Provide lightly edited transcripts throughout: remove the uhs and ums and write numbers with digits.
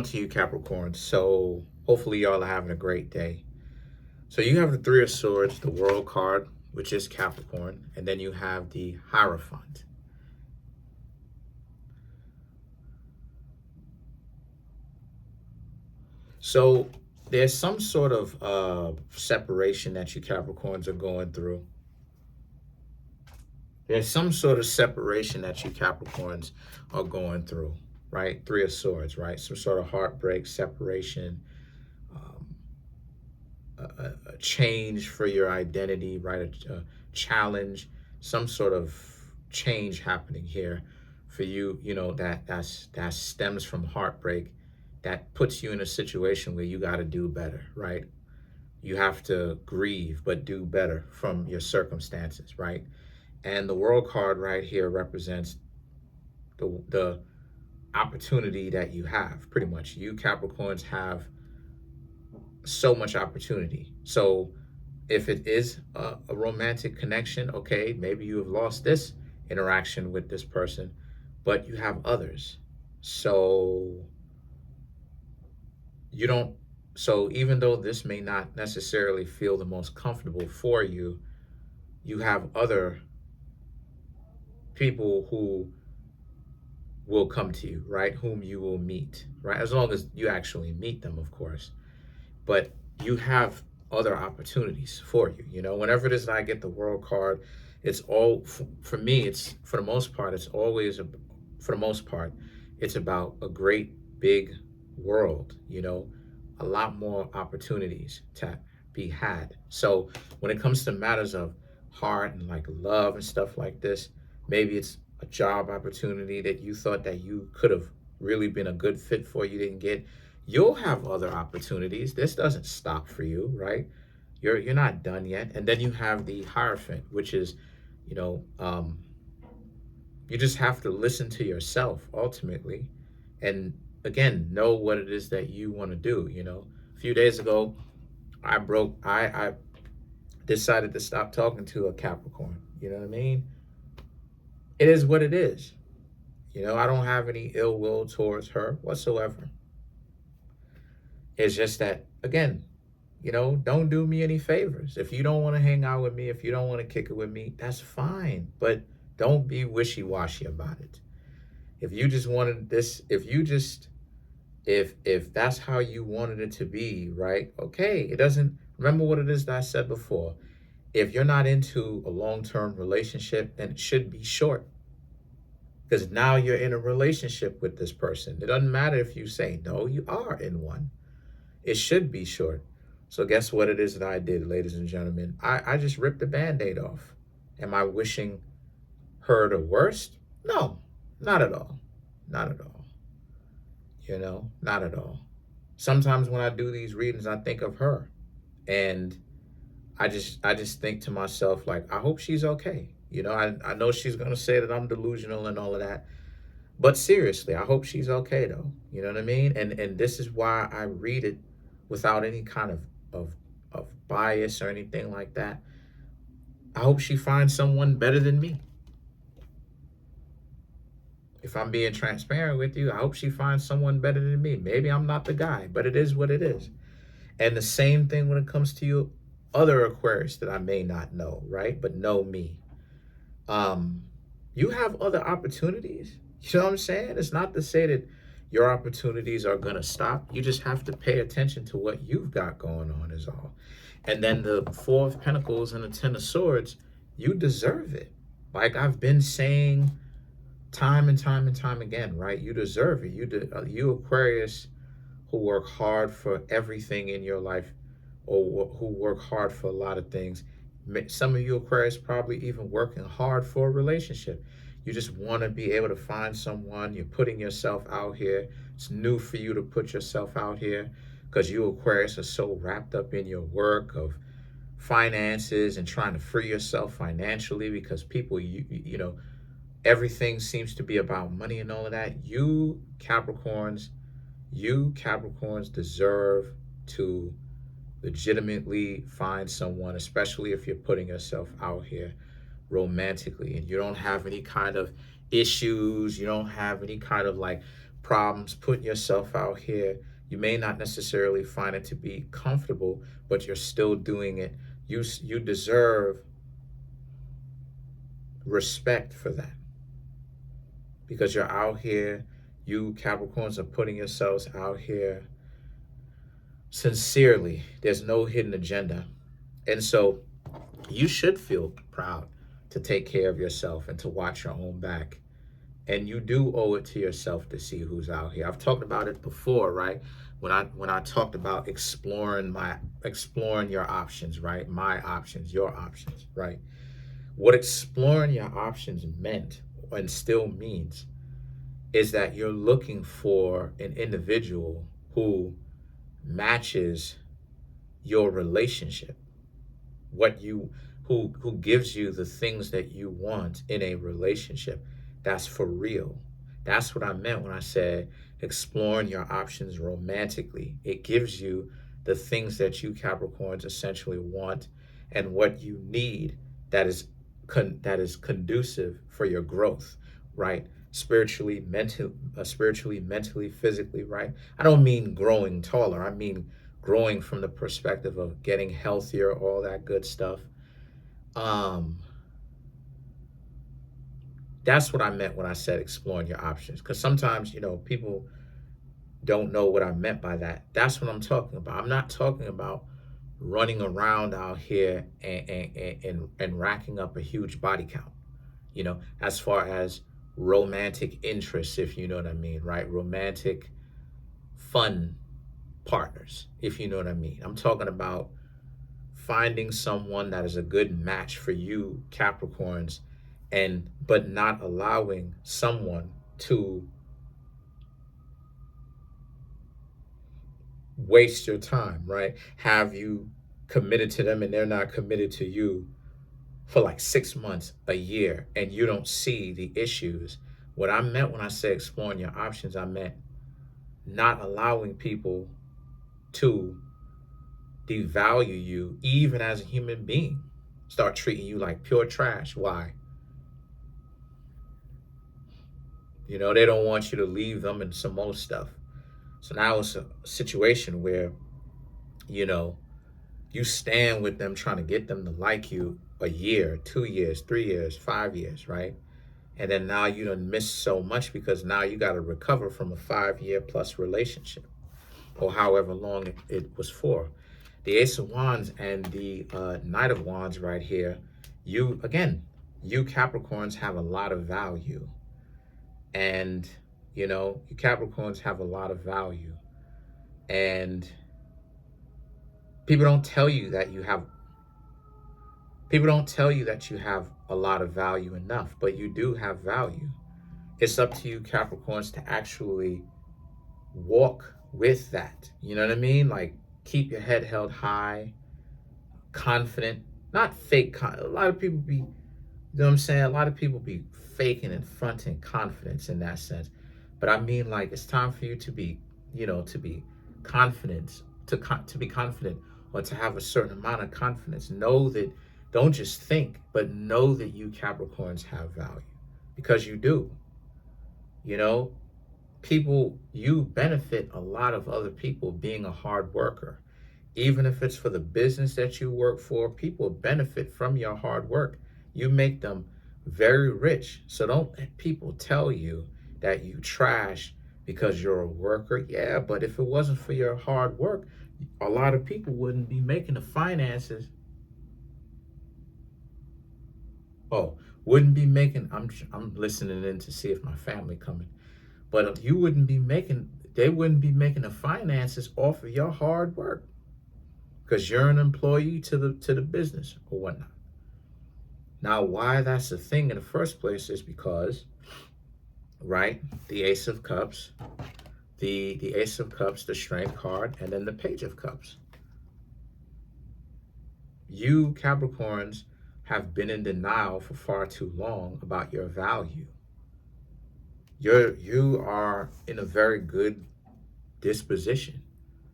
To you, Capricorn. So hopefully y'all are having a great day. So you have the Three of Swords, the World card, which is Capricorn, and then you have the Hierophant. So there's some sort of separation that you Capricorns are going through. There's some sort of separation that you Capricorns are going through, right? Three of Swords, right? Some sort of heartbreak, separation, a change for your identity, right? A challenge, some sort of change happening here for you. You know that stems from heartbreak, that puts you in a situation where you got to do better, right? You have to grieve, but do better from your circumstances, right? And the World card right here represents the opportunity that you have. Pretty much, you Capricorns have so much opportunity. So if it is a romantic connection, okay, maybe you have lost this interaction with this person, but you have others. So you don't, so even though this may not necessarily feel the most comfortable for you, you have other people who will come to you, right? Whom you will meet, right? As long as you actually meet them, of course. But you have other opportunities for you. You know, whenever it is that I get the World card, it's all, for me, it's, for the most part, it's always, for the most part, it's about a great big world, you know, a lot more opportunities to be had. So when it comes to matters of heart and like love and stuff like this, maybe it's a job opportunity that you thought that you could have really been a good fit for, you didn't get. You'll have other opportunities. This doesn't stop for you, right? You're not done yet. And then you have the Hierophant, which is, you know, you just have to listen to yourself ultimately, and again, know what it is that you want to do. You know, a few days ago, I decided to stop talking to a Capricorn. You know what I mean? It is what it is. You know, I don't have any ill will towards her whatsoever. It's just that, again, you know, don't do me any favors. If you don't want to hang out with me, if you don't want to kick it with me, that's fine. But don't be wishy-washy about it. If you just wanted this, if you just, if that's how you wanted it to be, right? Okay, it doesn't, remember what it is that I said before. If you're not into a long-term relationship, then it should be short. Because now you're in a relationship with this person. It doesn't matter if you say no, you are in one. It should be short. So guess what it is that I did, ladies and gentlemen? I just ripped the Band-Aid off. Am I wishing her the worst? No, not at all. Not at all. You know, not at all. Sometimes when I do these readings, I think of her. And I just think to myself, like, I hope she's okay. You know, I know she's gonna say that I'm delusional and all of that. But seriously, I hope she's okay though. You know what I mean? And this is why I read it without any kind of bias or anything like that. I hope she finds someone better than me. If I'm being transparent with you, I hope she finds someone better than me. Maybe I'm not the guy, but it is what it is. And the same thing when it comes to you, other Aquarius that I may not know, right? But know me. You have other opportunities. You know what I'm saying? It's not to say that your opportunities are going to stop. You just have to pay attention to what you've got going on is all. And then the Four of Pentacles and the Ten of Swords, you deserve it. Like I've been saying time and time and time again, right? You deserve it. You Aquarius who work hard for everything in your life, or who work hard for a lot of things. Some of you Aquarius probably even working hard for a relationship. You just want to be able to find someone. You're putting yourself out here. It's new for you to put yourself out here because you Aquarius are so wrapped up in your work of finances and trying to free yourself financially, because people, you know, everything seems to be about money and all of that. You Capricorns deserve to legitimately find someone, especially if you're putting yourself out here romantically and you don't have any kind of issues, you don't have any kind of like problems, putting yourself out here. You may not necessarily find it to be comfortable, but you're still doing it. You deserve respect for that, because you're out here. You Capricorns are putting yourselves out here sincerely. There's no hidden agenda. And so you should feel proud to take care of yourself and to watch your own back. And you do owe it to yourself to see who's out here. I've talked about it before, right? When I talked about exploring your options, right? My options, your options, right? What exploring your options meant and still means is that you're looking for an individual who matches your relationship, who gives you the things that you want in a relationship. That's for real. That's what I meant when I said exploring your options romantically. It gives you the things that you Capricorns essentially want and what you need, that is conducive for your growth, right? Spiritually, mentally, physically, right? I don't mean growing taller. I mean growing from the perspective of getting healthier, all that good stuff. That's what I meant when I said exploring your options. Because sometimes, people don't know what I meant by that. That's what I'm talking about. I'm not talking about running around out here and racking up a huge body count, as far as romantic interests, if you know what I mean, right? Romantic fun partners, if you know what I mean. I'm talking about finding someone that is a good match for you Capricorns, but not allowing someone to waste your time, right? Have you committed to them and they're not committed to you for like 6 months, a year, and you don't see the issues. What I meant when I said exploring your options, I meant not allowing people to devalue you even as a human being. Start treating you like pure trash. Why? They don't want you to leave them and some more stuff. So now it's a situation where, you stand with them trying to get them to like you a year, 2 years, 3 years, 5 years, right? And then now you done missed so much because now you got to recover from a 5-year plus relationship, or however long it was for. The Ace of Wands and the Knight of Wands right here, you Capricorns have a lot of value. And, you Capricorns have a lot of value. And people don't tell you that you have a lot of value enough, but you do have value. It's up to you Capricorns to actually walk with that. You know what I mean? Like, keep your head held high, confident, not fake. A lot of people be, what I'm saying? A lot of people be faking and fronting confidence in that sense. But I mean, like, it's time for you to be, confident, to be confident, or to have a certain amount of confidence. Know that, don't just think, but know that you Capricorns have value, because you do. You benefit a lot of other people being a hard worker. Even if it's for the business that you work for, people benefit from your hard work. You make them very rich. So don't let people tell you that you trash because you're a worker. Yeah, but if it wasn't for your hard work, a lot of people wouldn't be making the finances. Wouldn't be making, I'm listening in to see if my family coming. But they wouldn't be making the finances off of your hard work, because you're an employee to the business or whatnot. Now, why that's a thing in the first place is because, right, the Ace of Cups, the Ace of Cups, the Strength card, and then the Page of Cups. You Capricorns have been in denial for far too long about your value. You are in a very good disposition,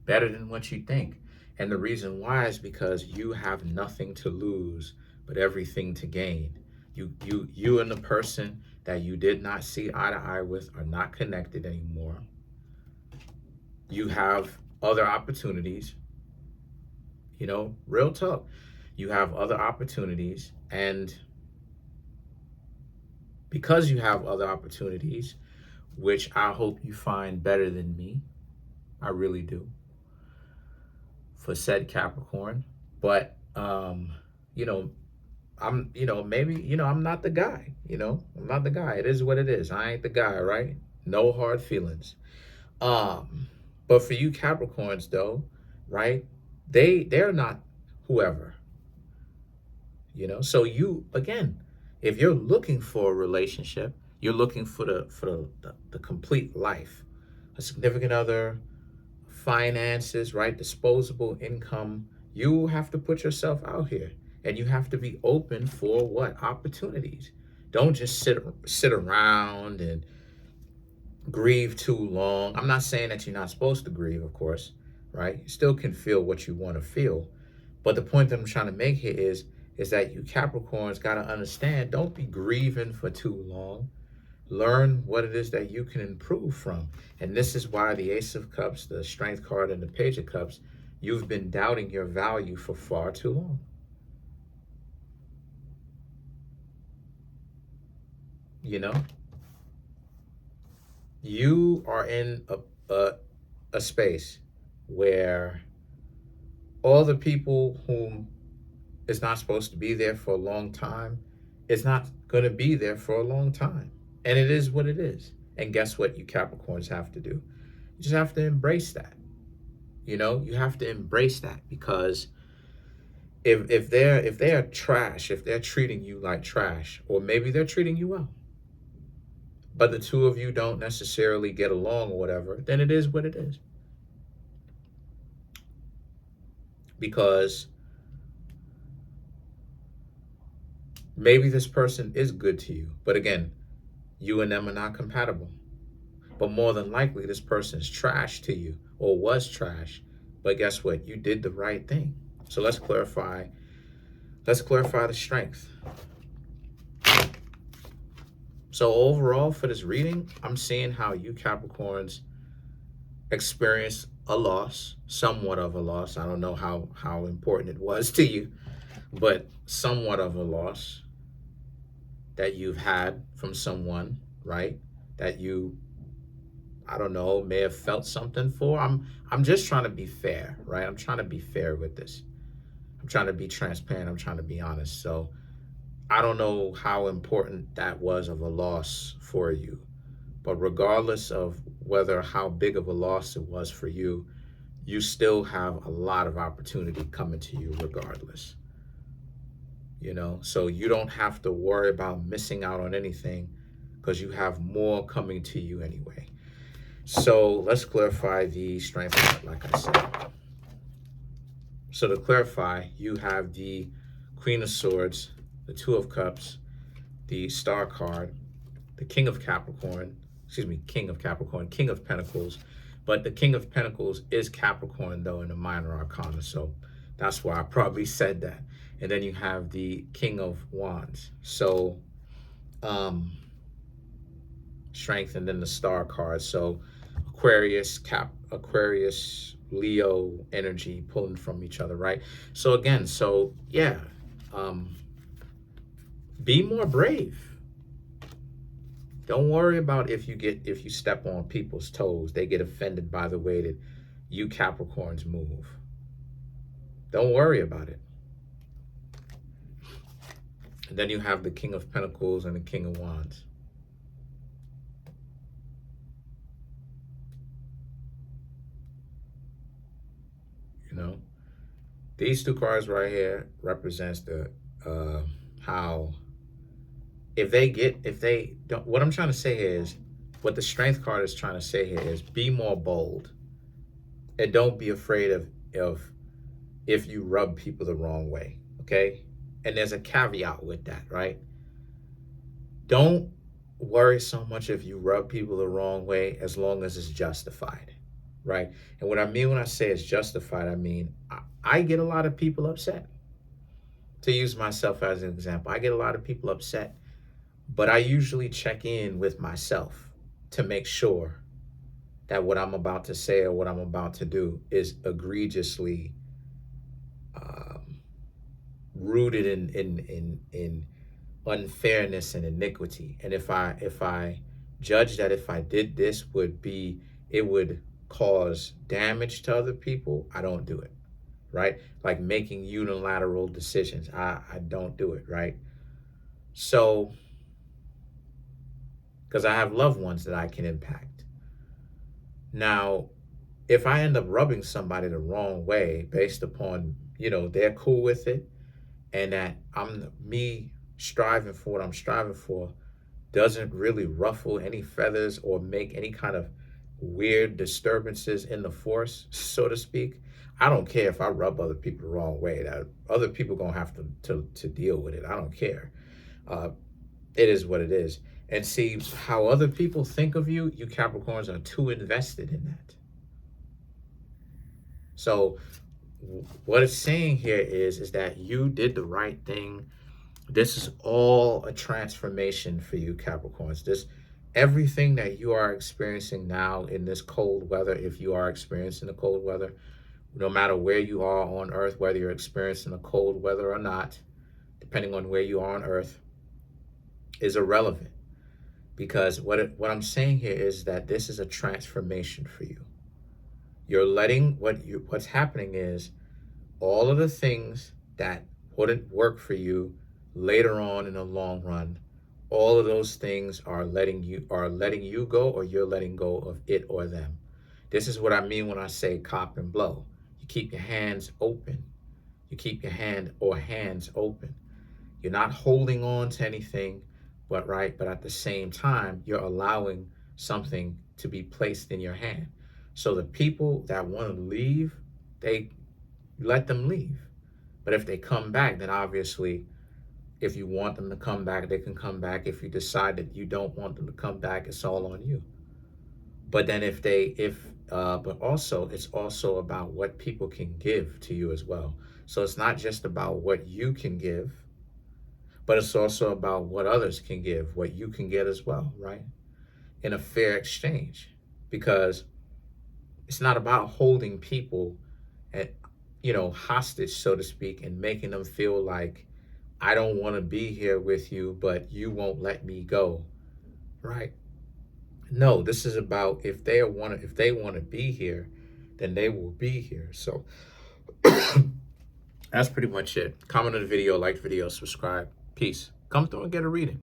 better than what you think. And the reason why is because you have nothing to lose but everything to gain. You and the person that you did not see eye to eye with are not connected anymore. You have other opportunities, you know, real talk. You have other opportunities, and because you have other opportunities, which I hope you find better than me, I really do, for said Capricorn. But you know, I'm, you know, maybe, you know, I'm not the guy, you know, I'm not the guy. It is what it is. I ain't the guy, right? No hard feelings. But for you Capricorns though, right? They're not whoever, you know. So you, again, if you're looking for a relationship, you're looking for the complete life, a significant other, finances, right? Disposable income. You have to put yourself out here, and you have to be open for what? Opportunities. Don't just sit around and grieve too long. I'm not saying that you're not supposed to grieve, of course, right? You still can feel what you want to feel. But the point that I'm trying to make here is that you Capricorns got to understand, don't be grieving for too long. Learn what it is that you can improve from. And this is why the Ace of Cups, the Strength card, and the Page of Cups, you've been doubting your value for far too long. You know? You are in a space where all the people whom is not supposed to be there for a long time is not going to be there for a long time. And it is what it is. And guess what you Capricorns have to do? You just have to embrace that. You know, you have to embrace that, because if they're trash, if they're treating you like trash, or maybe they're treating you well, but the two of you don't necessarily get along or whatever, then it is what it is. Because maybe this person is good to you, but again, you and them are not compatible. But more than likely, this person is trash to you, or was trash. But guess what? You did the right thing. So let's clarify. Let's clarify the strength. So overall, for this reading, I'm seeing how you Capricorns experience a loss, somewhat of a loss. I don't know how important it was to you, but somewhat of a loss that you've had from someone, right? That you, I don't know, may have felt something for. I'm just trying to be fair, right? I'm trying to be fair with this. I'm trying to be transparent. I'm trying to be honest. So I don't know how important that was of a loss for you, but regardless of whether how big of a loss it was for you, you still have a lot of opportunity coming to you regardless. You know, so you don't have to worry about missing out on anything, because you have more coming to you anyway. So let's clarify the strength card, like I said. So to clarify, you have the Queen of Swords, the Two of Cups, the Star card, the King of Capricorn, King of Capricorn, King of Pentacles. But the King of Pentacles is Capricorn, though, in the minor arcana. So that's why I probably said that. And then you have the King of Wands. So strength, and then the Star card. So Aquarius, Leo energy pulling from each other, right? So again, so yeah, be more brave. Don't worry about if you step on people's toes, they get offended by the way that you Capricorns move. Don't worry about it. And then you have the King of Pentacles and the King of Wands. You know, these two cards right here represents the how if they don't, what I'm trying to say here is, what the Strength card is trying to say here is, be more bold, and don't be afraid of if you rub people the wrong way, okay? And there's a caveat with that, right? Don't worry so much if you rub people the wrong way, as long as it's justified, right? And what I mean when I say it's justified, I mean, I get a lot of people upset. To use myself as an example, I get a lot of people upset But I usually check in with myself to make sure that what I'm about to say or what I'm about to do is egregiously um, rooted in unfairness and iniquity. And if I judge that if I did this it would cause damage to other people, I don't do it. Right? Like making unilateral decisions. I don't do it, right? So, because I have loved ones that I can impact. Now, if I end up rubbing somebody the wrong way based upon, they're cool with it, and that me striving for what I'm striving for doesn't really ruffle any feathers or make any kind of weird disturbances in the force, so to speak, I don't care if I rub other people the wrong way. That other people gonna have to deal with it. I don't care. Uh, it is what it is. And see how other people think of you. You Capricorns are too invested in that. So what it's saying here is that you did the right thing. This is all a transformation for you Capricorns. This everything that you are experiencing now in this cold weather, if you are experiencing the cold weather, no matter where you are on earth, whether you're experiencing the cold weather or not, depending on where you are on earth, is irrelevant. Because what I'm saying here is that this is a transformation for you. You're letting what's happening is all of the things that wouldn't work for you later on in the long run, all of those things are letting you go, or you're letting go of it or them. This is what I mean when I say cop and blow. You keep your hands open. You keep your hands open. You're not holding on to anything, but at the same time, you're allowing something to be placed in your hand. So the people that want to leave, they let them leave. But if they come back, then obviously, if you want them to come back, they can come back. If you decide that you don't want them to come back, it's all on you. But then but also, it's also about what people can give to you as well. So it's not just about what you can give, but it's also about what others can give, what you can get as well, right? In a fair exchange. Because it's not about holding people at, hostage, so to speak, and making them feel like I don't want to be here with you, but you won't let me go, right? No, this is about if they want to be here, then they will be here. So that's pretty much it. Comment on the video, like the video, subscribe. Peace. Come through and get a reading.